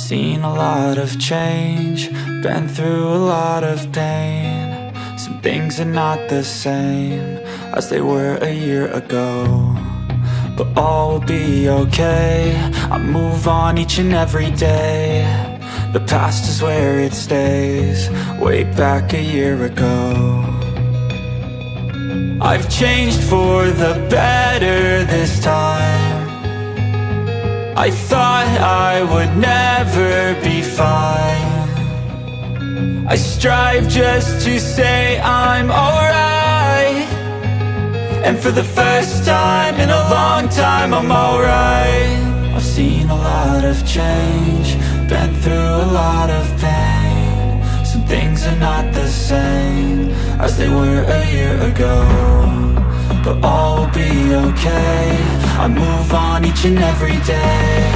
seen a lot of change, been through a lot of pain. Some things are not the same as they were a year ago, but all will be okay. I move on each and every day. The past is where it stays, way back a year ago. I've changed for the better this time. I thought I would never be fine. I strive just to say I'm alright, and for the first time in a long time I'm alright. I've seen a lot of change, been through a lot of pain. Some things are not the same as they were a year ago, but all will be okay. I move on each and every day.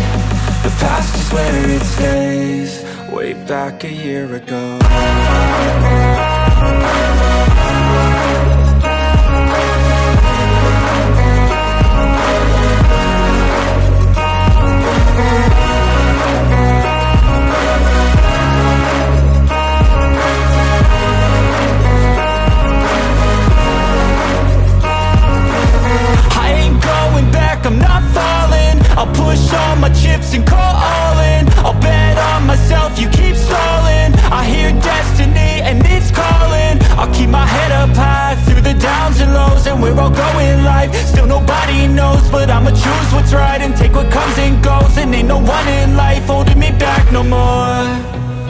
The past is where it stays, way back a year ago. I'm not falling, I'll push all my chips and call all in. I'll bet on myself, you keep stalling. I hear destiny and it's calling. I'll keep my head up high through the downs and lows, and we're all going life. Still nobody knows, but I'ma choose what's right and take what comes and goes. And ain't no one in life holding me back no more.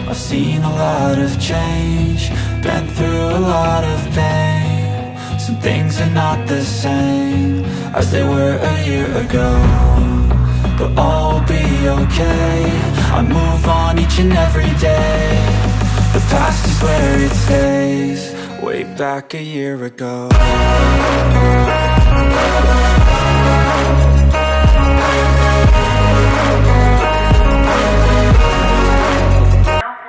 I've seen a lot of change, been through a lot of pain. Some things are not the same as they were a year ago, but all will be okay. I move on each and every day. The past is where it stays, way back a year ago.